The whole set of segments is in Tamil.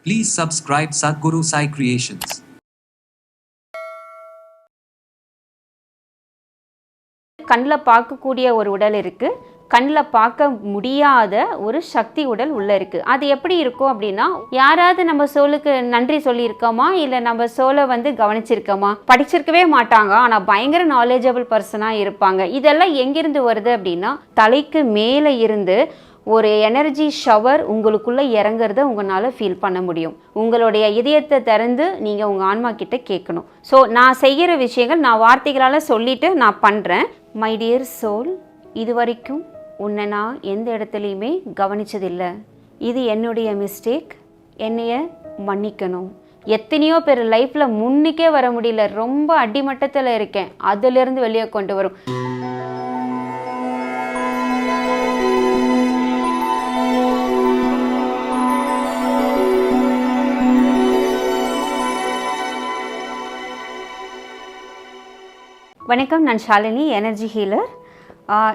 Please subscribe Sadhguru Sai Creations. கண்ணில் பார்க்கக்கூடிய ஒரு உடல் இருக்குது, கண்ணில் பார்க்க முடியாத ஒரு சக்தி உடல் உள்ளே இருக்குது. அது எப்படி இருக்கும் அப்படின்னா, யாராவது நம்ம சோலுக்கு நன்றி சொல்லியிருக்கோமா, இல்லை நம்ம சோலை கவனிச்சிருக்கோமா? படிச்சிருக்கவே மாட்டாங்க, ஆனால் பயங்கர நாலேஜபிள் பர்சனாக இருப்பாங்க. இதெல்லாம் எங்கிருந்து வருது அப்படின்னா, தலைக்கு மேலே இருந்து ஒரு எனர்ஜி ஷவர் உங்களுக்குள்ளே இறங்குறத உங்களால் ஃபீல் பண்ண முடியும். உங்களுடைய இதயத்தை திறந்து நீங்கள் உங்கள் ஆன்மா கிட்ட கேட்கணும். ஸோ நான் செய்கிற விஷயங்கள் நான் வார்த்தைகளால் சொல்லிவிட்டு நான் பண்ணுறேன். மை டியர் சோல், இது வரைக்கும் உன்னை நான் எந்த இடத்துலையுமே கவனிச்சதில்லை. இது என்னுடைய மிஸ்டேக், என்னைய மன்னிக்கணும். எத்தனையோ பேர் லைஃப்பில் முன்னுக்கே வர முடியல, ரொம்ப அடிமட்டத்தில் இருக்கேன், அதிலிருந்து வெளியே கொண்டு வரும். வணக்கம், நான் ஷாலினி, எனர்ஜி ஹீலர்,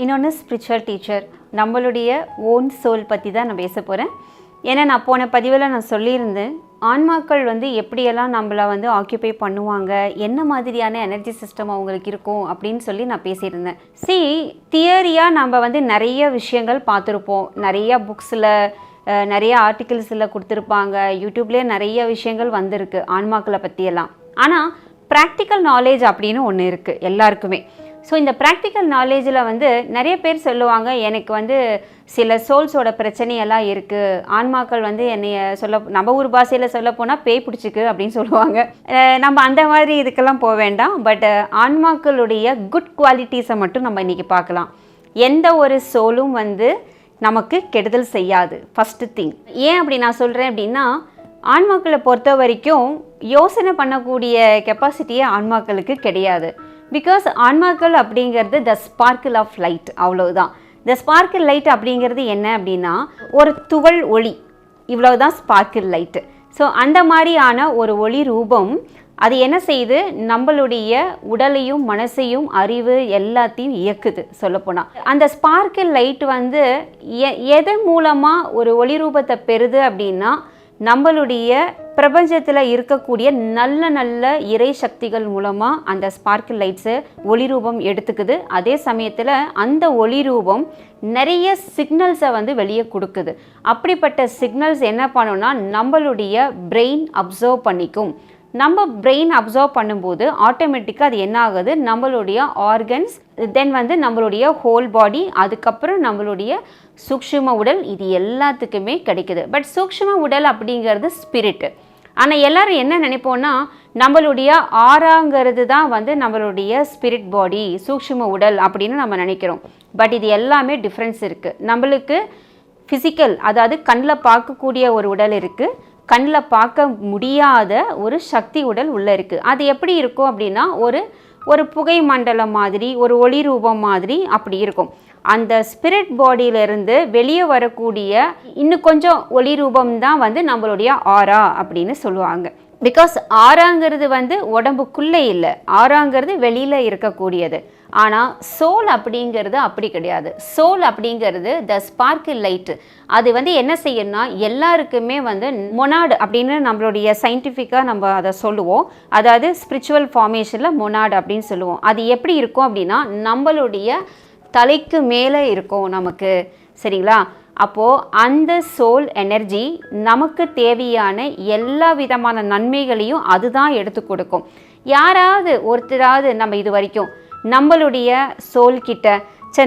இன்னொன்று ஸ்பிரிச்சுவல் டீச்சர். நம்மளுடைய ஓன் சோல் பற்றி தான் நான் பேச போகிறேன். ஏன்னா நான் போன பதிவில் நான் சொல்லியிருந்தேன், ஆன்மாக்கள் எப்படியெல்லாம் நம்மளை ஆக்கியூபை பண்ணுவாங்க, என்ன மாதிரியான எனர்ஜி சிஸ்டம் அவங்களுக்கு இருக்கும் அப்படின்னு சொல்லி நான் பேசியிருந்தேன். தியரியாக நம்ம நிறைய விஷயங்கள் பார்த்துருப்போம், நிறையா புக்ஸில் நிறைய ஆர்டிகிள்ஸில் கொடுத்துருப்பாங்க, யூடியூப்லேயே நிறைய விஷயங்கள் வந்திருக்கு ஆன்மாக்களை பற்றியெல்லாம். ஆனால் ப்ராக்டிக்கல் நாலேஜ் அப்படின்னு ஒன்று இருக்குது எல்லாருக்குமே. ஸோ இந்த ப்ராக்டிக்கல் நாலேஜில் நிறைய பேர் சொல்லுவாங்க, எனக்கு சில சோல்ஸோட பிரச்சனையெல்லாம் இருக்குது, ஆன்மாக்கள் என்னைய நம்ம ஊர் பாஷையில் சொல்ல போனால் பேய் பிடிச்சிக்கு அப்படின்னு சொல்லுவாங்க. நம்ம அந்த மாதிரி இதுக்கெல்லாம் போக வேண்டாம். பட் ஆன்மாக்களுடைய குட் குவாலிட்டிஸை மட்டும் நம்ம இன்றைக்கி பார்க்கலாம். எந்த ஒரு சோலும் நமக்கு கெடுதல் செய்யாது. First thing. ஏன் அப்படி நான் சொல்கிறேன் அப்படின்னா, ஆன்மாக்களை பொறுத்த வரைக்கும் யோசனை பண்ணக்கூடிய கெப்பாசிட்டியே ஆன்மாக்களுக்கு கிடையாது. பிகாஸ் ஆன்மாக்கள் அப்படிங்கிறது த ஸ்பார்க்கிள் ஆஃப் லைட், அவ்வளவுதான். த ஸ்பார்க்கிள் லைட் அப்படிங்கிறது என்ன அப்படின்னா, ஒரு துகள் ஒளி, இவ்வளவுதான் ஸ்பார்க்கிள் லைட்டு. ஸோ அந்த மாதிரியான ஒரு ஒளி ரூபம் அது என்ன செய்யுது, நம்மளுடைய உடலையும் மனசையும் அறிவு எல்லாத்தையும் இயக்குது. சொல்லப்போனால் அந்த ஸ்பார்க்கிள் லைட் எதன் மூலமாக ஒரு ஒளி ரூபத்தை பெறுது அப்படின்னா, நம்மளுடைய பிரபஞ்சத்தில் இருக்கக்கூடிய நல்ல நல்ல இறை சக்திகள் மூலமாக அந்த ஸ்பார்க்கிள் லைட்ஸை ஒளி ரூபம் எடுத்துக்குது. அதே சமயத்தில் அந்த ஒளி ரூபம் நிறைய சிக்னல்ஸை வெளியே கொடுக்குது. அப்படிப்பட்ட சிக்னல்ஸ் என்ன பண்ணுன்னா, நம்மளுடைய பிரெயின் அப்சர்வ் பண்ணிக்கும். நம்ம பிரெயின் அப்சர்வ் பண்ணும்போது ஆட்டோமேட்டிக்காக அது என்ன ஆகுது, நம்மளுடைய ஆர்கன்ஸ், தென் நம்மளுடைய ஹோல் பாடி, அதுக்கப்புறம் நம்மளுடைய சூக்ஷ்ம உடல், இது எல்லாத்துக்குமே கிடைக்குது. பட் சூக்ஷ்ம உடல் அப்படிங்கிறது ஸ்பிரிட்டு. ஆனால் எல்லோரும் என்ன நினைப்போன்னா, நம்மளுடைய ஆறாங்கிறது தான் நம்மளுடைய ஸ்பிரிட் பாடி, சூக்ஷ்ம உடல் அப்படின்னு நம்ம நினைக்கிறோம். பட் இது எல்லாமே டிஃப்ரென்ஸ் இருக்குது. நம்மளுக்கு ஃபிசிக்கல், அதாவது கண்ணில் பார்க்கக்கூடிய ஒரு உடல் இருக்குது, கண்ணில் பார்க்க முடியாத ஒரு சக்தி உடல் உள்ளே இருக்குது. அது எப்படி இருக்கும் அப்படின்னா, ஒரு புகை மண்டலம் மாதிரி, ஒரு ஒளி ரூபம் மாதிரி அப்படி இருக்கும். அந்த ஸ்பிரிட் பாடியிலிருந்து வெளியே வரக்கூடிய இன்னும் கொஞ்சம் ஒளி ரூபம் தான் நம்மளுடைய ஆரா அப்படின்னு சொல்லுவாங்க. பிகாஸ் ஆறாங்கிறது உடம்புக்குள்ளே இல்லை, ஆறாங்கிறது வெளியில் இருக்கக்கூடியது. ஆனால் சோல் அப்படிங்கிறது அப்படி கிடையாது. சோல் அப்படிங்கிறது த ஸ்பார்க்கிள் லைட்டு. அது என்ன செய்யணும்னா, எல்லாருக்குமே மொனாடு அப்படின்னு நம்மளுடைய சயின்டிஃபிக்காக நம்ம அதை சொல்லுவோம். அதாவது ஸ்பிரிச்சுவல் ஃபார்மேஷனில் மொனாடு அப்படின்னு சொல்லுவோம். அது எப்படி இருக்கும் அப்படின்னா, நம்மளுடைய தலைக்கு மேலே இருக்கும் நமக்கு, சரிங்களா? அப்போது அந்த சோல் எனர்ஜி நமக்கு தேவையான எல்லா விதமான நன்மைகளையும் அதுதான் எடுத்து கொடுக்கும். யாராவது ஒருத்தராவது நம்ம இது வரைக்கும் நம்மளுடைய சோல்கிட்ட,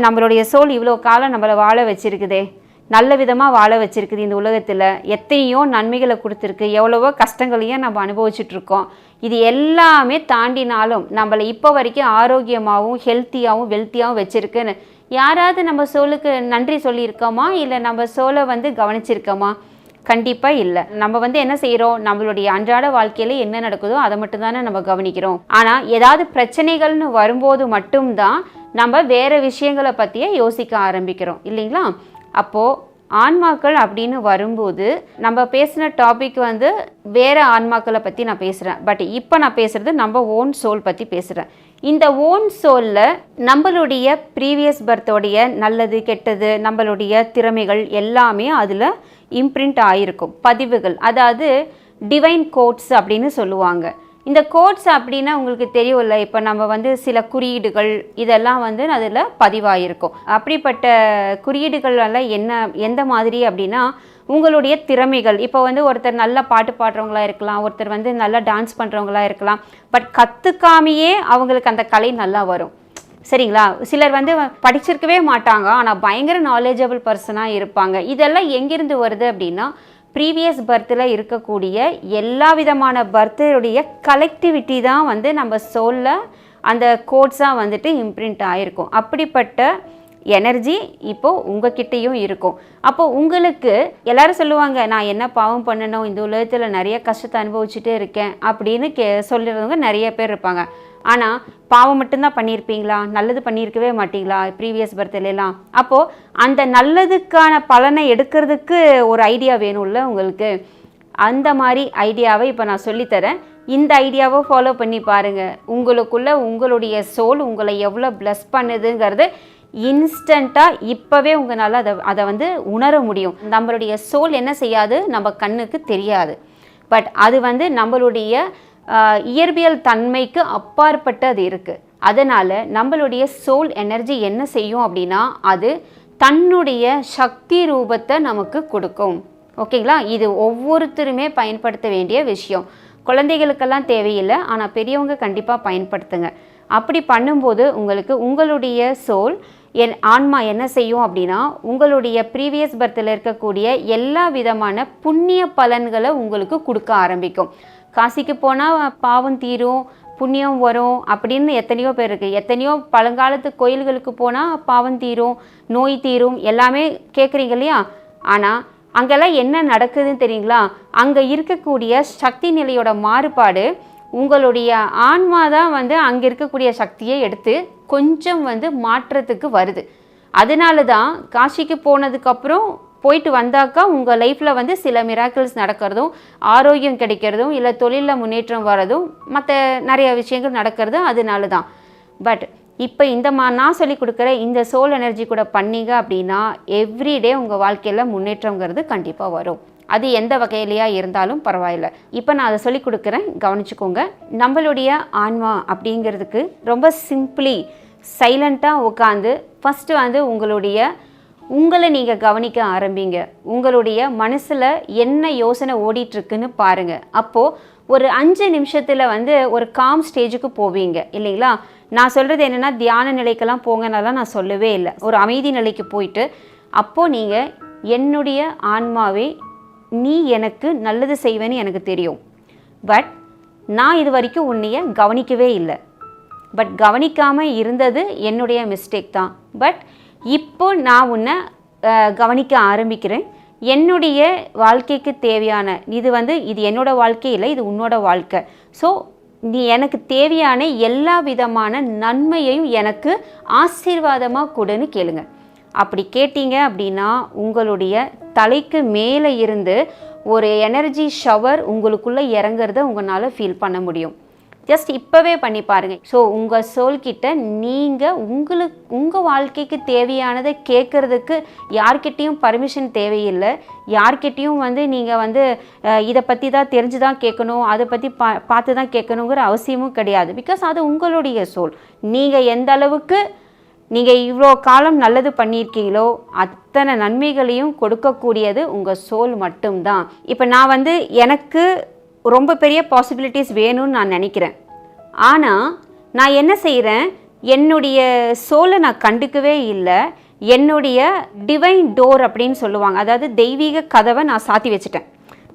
நம்மளுடைய சோல் இவ்வளோ காலம் நம்மளை வாழ வச்சுருக்குதே, நல்ல விதமாக வாழ வச்சுருக்குது, இந்த உலகத்தில் எத்தனையோ நன்மைகளை கொடுத்துருக்கு, எவ்வளவோ கஷ்டங்களையும் நம்ம அனுபவிச்சுட்ருக்கோம், இது எல்லாமே தாண்டினாலும் நம்மளை இப்போ வரைக்கும் ஆரோக்கியமாகவும் ஹெல்த்தியாகவும் வெல்த்தியாகவும் வச்சுருக்குன்னு யாராவது நம்ம சோலுக்கு நன்றி சொல்லியிருக்கோமா, இல்லை நம்ம சோலை கவனிச்சிருக்கோமா? கண்டிப்பாக இல்லை. நம்ம என்ன செய்கிறோம், நம்மளுடைய அன்றாட வாழ்க்கையில் என்ன நடக்குதோ அதை மட்டும்தானே நம்ம கவனிக்கிறோம். ஆனால் ஏதாவது பிரச்சனைகள்னு வரும்போது மட்டும்தான் நம்ம வேறு விஷயங்களை பற்றியே யோசிக்க ஆரம்பிக்கிறோம், இல்லைங்களா? அப்போது ஆன்மாக்கள் அப்படின்னு வரும்போது நம்ம பேசின டாபிக் வேறு ஆன்மாக்களை பற்றி நான் பேசுகிறேன். பட் இப்போ நான் பேசுகிறது நம்ம ஓன் சோல் பற்றி பேசுகிறேன். இந்த ஓன் சோலில் நம்மளுடைய ப்ரீவியஸ் பர்த்தோடைய நல்லது கெட்டது நம்மளுடைய திறமைகள் எல்லாமே அதில் இம்ப்ரிண்ட் ஆகிருக்கும் பதிவுகள், அதாவது டிவைன் கோட்ஸ் அப்படின்னு சொல்லுவாங்க. இந்த கோட்ஸ் அப்படின்னா உங்களுக்கு தெரியும்ல, இப்போ நம்ம வந்து சில குறியீடுகள் இதெல்லாம் வந்து அதில் பதிவாகிருக்கும். அப்படிப்பட்ட குறியீடுகள் எல்லாம் எந்த மாதிரி அப்படின்னா உங்களுடைய திறமைகள். இப்போ வந்து ஒருத்தர் நல்லா பாட்டு பாடுறவங்களா இருக்கலாம், ஒருத்தர் வந்து நல்லா டான்ஸ் பண்ணுறவங்களா இருக்கலாம். பட் கற்றுக்காமையே அவங்களுக்கு அந்த கலை நல்லா வரும். சரிங்களா? சிலர் வந்து படிச்சிருக்கவே மாட்டாங்க, ஆனால் பயங்கர நாலேஜபிள் பர்சனாக இருப்பாங்க. இதெல்லாம் எங்கிருந்து வருது அப்படின்னா ப்ரீவியஸ் பர்த்தில் இருக்கக்கூடிய எல்லா விதமான பர்த்துடைய கலெக்டிவிட்டி தான் வந்து நம்ம சோலில் அந்த கோட்ஸாக வந்துட்டு இம்ப்ரிண்ட் ஆகிருக்கும். அப்படிப்பட்ட எனர்ஜி இப்போது உங்ககிட்டையும் இருக்கும். அப்போது உங்களுக்கு எல்லாரும் சொல்லுவாங்க, நான் என்ன பாவம் பண்ணணும், இந்த உலகத்தில் நிறைய கஷ்டத்தை அனுபவிச்சுட்டே இருக்கேன் அப்படின்னு சொல்லுறவங்க நிறைய பேர் இருப்பாங்க. ஆனால் பாவம் மட்டும்தான் பண்ணியிருப்பீங்களா, நல்லது பண்ணியிருக்கவே மாட்டீங்களா ப்ரீவியஸ் பர்த்லாம்? அப்போது அந்த நல்லதுக்கான பலனை எடுக்கிறதுக்கு ஒரு ஐடியா வேணும்ல உங்களுக்கு. அந்த மாதிரி ஐடியாவை இப்போ நான் சொல்லித்தரேன். இந்த ஐடியாவை ஃபாலோ பண்ணி பாருங்கள். உங்களுக்குள்ளே உங்களுடைய சோல் உங்களை எவ்வளோ ப்ளஸ் பண்ணுதுங்கிறது இன்ஸ்டண்ட்டாக இப்போவே உங்களால் அதை வந்து உணர முடியும். நம்மளுடைய சோல் என்ன செய்யாது, நம்ம கண்ணுக்கு தெரியாது. பட் அது வந்து நம்மளுடைய இயற்பியல் தன்மைக்கு அப்பாற்பட்டு அது இருக்குது. அதனால் நம்மளுடைய சோல் எனர்ஜி என்ன செய்யும் அப்படின்னா அது தன்னுடைய சக்தி ரூபத்தை நமக்கு கொடுக்கும். ஓகேங்களா? இது ஒவ்வொருத்தருமே பயன்படுத்த வேண்டிய விஷயம். குழந்தைகளுக்கெல்லாம் தேவையில்லை, ஆனால் பெரியவங்க கண்டிப்பாக பயன்படுத்துங்க. அப்படி பண்ணும்போது உங்களுக்கு உங்களுடைய சோல் ஆன்மா என்ன செய்யும் அப்படின்னா உங்களுடைய ப்ரீவியஸ் பர்த்தில் இருக்கக்கூடிய எல்லா விதமான புண்ணிய பலன்களை உங்களுக்கு கொடுக்க ஆரம்பிக்கும். காசிக்கு போனால் பாவம் தீரும், புண்ணியம் வரும் அப்படின்னு எத்தனையோ பேர் இருக்குது. எத்தனையோ பழங்காலத்து கோயில்களுக்கு போனால் பாவம் தீரும், நோய் தீரும் எல்லாமே கேட்குறீங்க இல்லையா? ஆனால் அங்கெல்லாம் என்ன நடக்குதுன்னு தெரியுங்களா? அங்கே இருக்கக்கூடிய சக்தி நிலையோட மாறுபாடு உங்களுடைய ஆன்மா தான் வந்து அங்கே இருக்கக்கூடிய சக்தியை எடுத்து கொஞ்சம் வந்து மாற்றத்துக்கு வருது. அதனால தான் காசிக்கு போனதுக்கப்புறம் போயிட்டு வந்தாக்கா உங்கள் லைஃப்பில் வந்து சில மிராக்கிள்ஸ் நடக்கிறதும், ஆரோக்கியம் கிடைக்கிறதும், இல்லை தொழிலில் முன்னேற்றம் வரதும், மற்ற நிறைய விஷயங்கள் நடக்கிறதும் அதனால தான். பட் இப்போ நான் சொல்லி கொடுக்குற இந்த சோல் எனர்ஜி கூட பண்ணீங்க அப்படின்னா எவ்ரிடே உங்கள் வாழ்க்கையில் முன்னேற்றங்கிறது கண்டிப்பாக வரும். அது எந்த வகையிலையா இருந்தாலும் பரவாயில்ல. இப்போ நான் அதை சொல்லி கொடுக்குறேன், கவனிச்சுக்கோங்க. நம்மளுடைய ஆன்மா அப்படிங்கிறதுக்கு ரொம்ப சிம்பிளி சைலண்ட்டாக உட்காந்து ஃபஸ்ட்டு வந்து உங்களை நீங்கள் கவனிக்க ஆரம்பிங்க. உங்களுடைய மனசில் என்ன யோசனை ஓடிட்டுருக்குன்னு பாருங்கள். அப்போது ஒரு 5 நிமிஷத்தில் வந்து ஒரு காம் ஸ்டேஜுக்கு போவீங்க இல்லைங்களா? நான் சொல்கிறது என்னென்னா தியான நிலைக்கெல்லாம் போங்கனாலாம் நான் சொல்லவே இல்லை. ஒரு அமைதி நிலைக்கு போயிட்டு அப்போது நீங்கள் என்னுடைய ஆன்மாவே நீ எனக்கு நல்லது செய்வேன்னு எனக்கு தெரியும், பட் நான் இது வரைக்கும் உன்னைய கவனிக்கவே இல்லை. பட் கவனிக்காமல் இருந்தது என்னுடைய மிஸ்டேக் தான். பட் இப்போ நான் உன்னை கவனிக்க ஆரம்பிக்கிறேன். என்னுடைய வாழ்க்கைக்கு தேவையான இது என்னோடய வாழ்க்கை இல்லை, இது உன்னோட வாழ்க்கை. ஸோ நீ எனக்கு தேவையான எல்லா விதமான நன்மையையும் எனக்கு ஆசீர்வாதமாக கொடுன்னு கேளுங்க. அப்படி கேட்டீங்க அப்படின்னா உங்களுடைய தலைக்கு மேலே இருந்து ஒரு எனர்ஜி ஷவர் உங்களுக்குள்ளே இறங்குறத உங்களால் ஃபீல் பண்ண முடியும். ஜஸ்ட் இப்போவே பண்ணி பாருங்கள். ஸோ உங்கள் சோல்கிட்ட நீங்கள் உங்கள் வாழ்க்கைக்கு தேவையானதை கேட்குறதுக்கு யார்கிட்டையும் பர்மிஷன் தேவையில்லை. யார்கிட்டையும் வந்து நீங்கள் வந்து இதை பற்றி தான் தெரிஞ்சு தான் கேட்கணும், அதை பற்றி பார்த்து தான் கேட்கணுங்கிற அவசியமும் கிடையாது. பிகாஸ் அது உங்களுடைய சோல். நீங்கள் எந்த அளவுக்கு நீங்கள் இவ்வளோ காலம் நல்லது பண்ணியிருக்கீங்களோ அத்தனை நன்மைகளையும் கொடுக்கக்கூடியது உங்கள் சோல் மட்டும்தான். இப்போ நான் வந்து எனக்கு ரொம்ப பெரிய பாசிபிலிட்டிஸ் வேணும்னு நான் நினைக்கிறேன். ஆனால் நான் என்ன செய்கிறேன், என்னுடைய சோலை நான் கண்டுக்கவே இல்லை. என்னுடைய டிவைன் டோர் அப்படின்னு சொல்லுவாங்க, அதாவது தெய்வீக கதவை நான் சாத்தி வச்சுட்டேன்.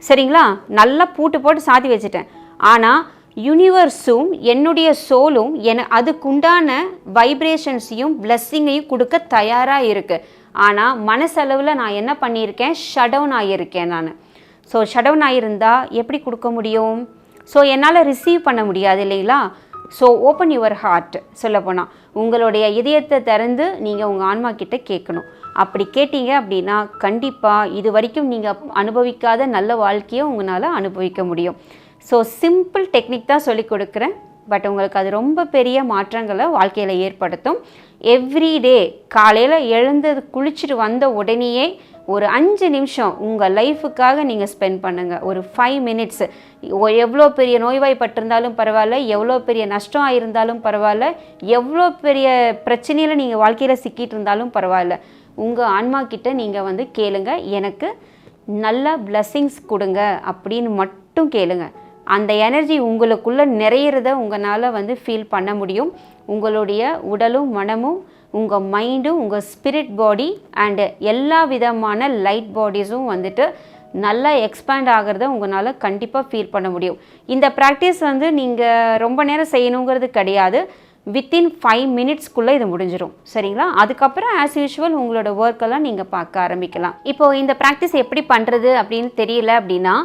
சரிங்களா? நல்லா பூட்டு போட்டு சாத்தி வச்சுட்டேன். ஆனால் யூனிவர்ஸும் என்னுடைய சோலும் அதுக்குண்டான வைப்ரேஷன்ஸையும் பிளெஸ்ஸிங்கையும் கொடுக்க தயாராக இருக்குது. ஆனால் மனசளவில் நான் என்ன பண்ணியிருக்கேன், ஷட் டவுன் ஆகியிருக்கேன் நான். ஸோ ஷட் டவுன் ஆகியிருந்தால் எப்படி கொடுக்க முடியும்? ஸோ என்னால் ரிசீவ் பண்ண முடியாது இல்லைங்களா? So open your heart. சொல்லப்போனால் உங்களுடைய இதயத்தை திறந்து நீங்கள் உங்கள் ஆன்மா கிட்ட கேட்கணும். அப்படி கேட்டீங்க அப்படின்னா கண்டிப்பாக இது வரைக்கும் நீங்கள் அனுபவிக்காத நல்ல வாழ்க்கையை உங்களால் அனுபவிக்க முடியும். ஸோ சிம்பிள் டெக்னிக் தான் சொல்லி கொடுக்குறேன். பட் உங்களுக்கு அது ரொம்ப பெரிய மாற்றங்களை வாழ்க்கையில் ஏற்படுத்தும். எவ்ரிடே காலையில் எழுந்து குளிச்சுட்டு வந்த உடனேயே ஒரு 5 நிமிஷம் உங்கள் லைஃபுக்காக நீங்கள் ஸ்பெண்ட் பண்ணுங்கள். ஒரு 5 மினிட்ஸ். எவ்வளோ பெரிய நோய்வாய்ப்பட்டிருந்தாலும் பரவாயில்ல, எவ்வளோ பெரிய நஷ்டம் ஆகியிருந்தாலும் பரவாயில்ல, எவ்வளோ பெரிய பிரச்சனையில் நீங்கள் வாழ்க்கையில் சிக்கிட்டு இருந்தாலும் பரவாயில்ல, உங்கள் ஆன்மா கிட்ட நீங்கள் வந்து கேளுங்க, எனக்கு நல்ல பிளெஸ்ஸிங்ஸ் கொடுங்க அப்படின்னு மட்டும் கேளுங்க. அந்த எனர்ஜி உங்களுக்குள்ளே நிறையிறத உங்களால் வந்து ஃபீல் பண்ண முடியும். உங்களுடைய உடலும் மனமும் உங்கள் மைண்டும் உங்கள் ஸ்பிரிட் பாடி அண்டு எல்லா விதமான லைட் பாடிஸும் வந்துட்டு நல்லா எக்ஸ்பேண்ட் ஆகிறத உங்களால் கண்டிப்பாக ஃபீல் பண்ண முடியும். இந்த ப்ராக்டிஸ் வந்து நீங்கள் ரொம்ப நேரம் செய்யணுங்கிறது கிடையாது. வித்தின் 5 மினிட்ஸ்க்குள்ளே இது முடிஞ்சிடும். சரிங்களா? அதுக்கப்புறம் ஆஸ் யூஷுவல் உங்களோட ஒர்க்கெல்லாம் நீங்கள் பார்க்க ஆரம்பிக்கலாம். இப்போது இந்த ப்ராக்டிஸ் எப்படி பண்ணுறது அப்படின்னு தெரியல அப்படின்னா,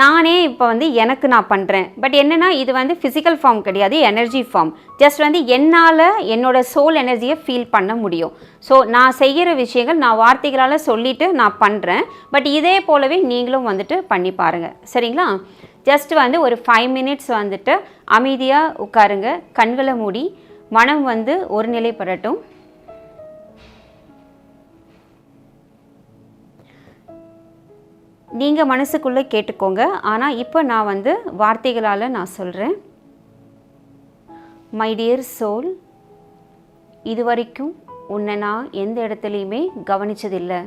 நானே இப்போ வந்து எனக்கு நான் பண்ணுறேன். பட் என்னென்னா இது வந்து ஃபிசிக்கல் ஃபார்ம் கிடையாது, எனர்ஜி ஃபார்ம். ஜஸ்ட் வந்து என்னால் என்னோடய சோல் எனர்ஜியை ஃபீல் பண்ண முடியும். ஸோ நான் செய்கிற விஷயங்கள் நான் வார்த்தைகளால் சொல்லிவிட்டு நான் பண்ணுறேன். பட் இதே போலவே நீங்களும் வந்துட்டு பண்ணி பாருங்கள். சரிங்களா? ஜஸ்ட் வந்து ஒரு 5 மினிட்ஸ் வந்துட்டு அமைதியாக உட்காருங்க, கண்களை மூடி, மனம் வந்து ஒரு நிலைப்படட்டும். நீங்கள் மனசுக்குள்ளே கேட்டுக்கோங்க. ஆனால் இப்போ நான் வந்து வார்த்தைகளால் நான் சொல்கிறேன். மை டியர் சோல், இது வரைக்கும் உன்னை நான் எந்த இடத்துலையுமே கவனிச்சதில்லை.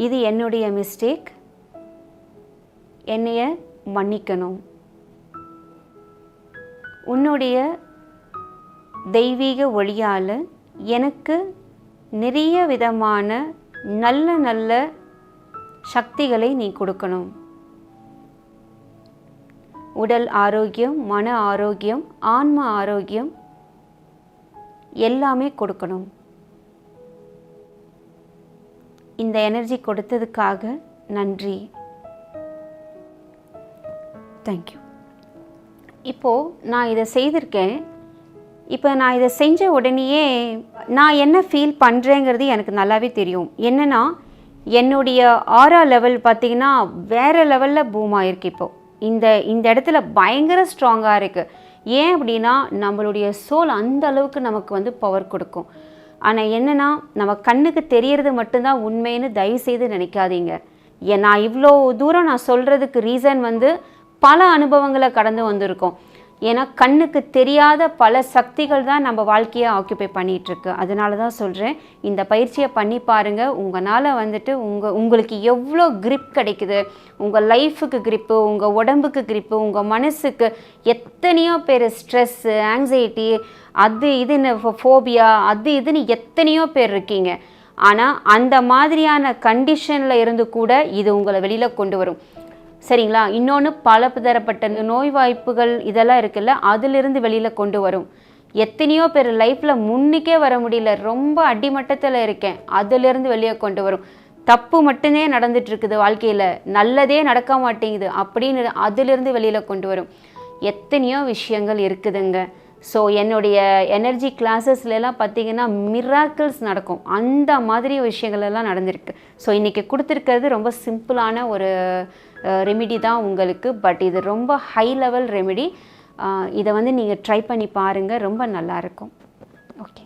இது என்னுடைய மிஸ்டேக். என்னைய மன்னிக்கணும். உன்னுடைய தெய்வீக ஒளியால் எனக்கு நிறைய விதமான நல்ல நல்ல சக்திகளை நீ கொடுக்கணும். உடல் ஆரோக்கியம், மன ஆரோக்கியம், ஆன்ம ஆரோக்கியம் எல்லாமே கொடுக்கணும். இந்த எனர்ஜி கொடுத்ததுக்காக நன்றி. தேங்க்யூ. இப்போது நான் இதை செய்திருக்கேன். இப்போ நான் இதை செஞ்ச உடனேயே நான் என்ன ஃபீல் பண்ணுறேங்கிறது எனக்கு நல்லாவே தெரியும். என்னென்னா என்னுடைய ஆரா லெவல் பார்த்திங்கன்னா வேறு லெவலில் பூம் ஆகிருக்கு. இப்போது இந்த இடத்துல பயங்கர ஸ்ட்ராங்காக இருக்குது. ஏன் அப்படின்னா நம்மளுடைய சோல் அந்த அளவுக்கு நமக்கு வந்து பவர் கொடுக்கும். ஆனால் என்னென்னா நம்ம கண்ணுக்கு தெரியறது மட்டும்தான் உண்மைன்னு தயவுசெய்து நினைக்காதீங்க. நான் இவ்வளோ தூரம் நான் சொல்கிறதுக்கு ரீசன் வந்து பல அனுபவங்களை கடந்து வந்திருக்கோம். ஏன்னா கண்ணுக்கு தெரியாத பல சக்திகள் தான் நம்ம வாழ்க்கையை ஆக்குப்பை பண்ணிகிட்ருக்கு. அதனால தான் சொல்கிறேன், இந்த பயிற்சியை பண்ணி பாருங்கள். உங்களால் வந்துட்டு உங்களுக்கு எவ்வளோ கிரிப் கிடைக்குது. உங்கள் லைஃபுக்கு கிரிப்பு, உங்கள் உடம்புக்கு கிரிப்பு, உங்கள் மனசுக்கு. எத்தனையோ பேர் ஸ்ட்ரெஸ்ஸு, ஆங்ஸைட்டி, அது இதுன்னு ஃபோபியா, அது இதுன்னு எத்தனையோ பேர் இருக்கீங்க. ஆனால் அந்த மாதிரியான கண்டிஷனில் இருந்து கூட இது உங்களை வெளியில் கொண்டு வரும். சரிங்களா? இன்னொன்று பல தரப்பட்ட நோய் வாய்ப்புகள் இதெல்லாம் இருக்குல்ல, அதிலிருந்து வெளியில் கொண்டு வரும். எத்தனையோ பேர் லைஃப்பில் முன்னுக்கே வர முடியல, ரொம்ப அடிமட்டத்தில் இருக்கேன், அதிலிருந்து வெளியே கொண்டு வரும். தப்பு மட்டுமே நடந்துட்டுருக்குது வாழ்க்கையில், நல்லதே நடக்க மாட்டேங்குது அப்படின்னு அதிலிருந்து வெளியில் கொண்டு வரும். எத்தனையோ விஷயங்கள் இருக்குதுங்க. ஸோ என்னுடைய எனர்ஜி கிளாஸஸ்லாம் பார்த்திங்கன்னா மிராக்கிள்ஸ் நடக்கும். அந்த மாதிரி விஷயங்கள் எல்லாம் நடந்திருக்கு. ஸோ இன்றைக்கி கொடுத்துருக்கிறது ரொம்ப சிம்பிளான ஒரு ரெமிடி தான் உங்களுக்கு. பட் இது ரொம்ப ஹை லெவல் ரெமிடி. இதை வந்து நீங்கள் ட்ரை பண்ணி பாருங்கள், ரொம்ப நல்லாயிருக்கும். ஓகே.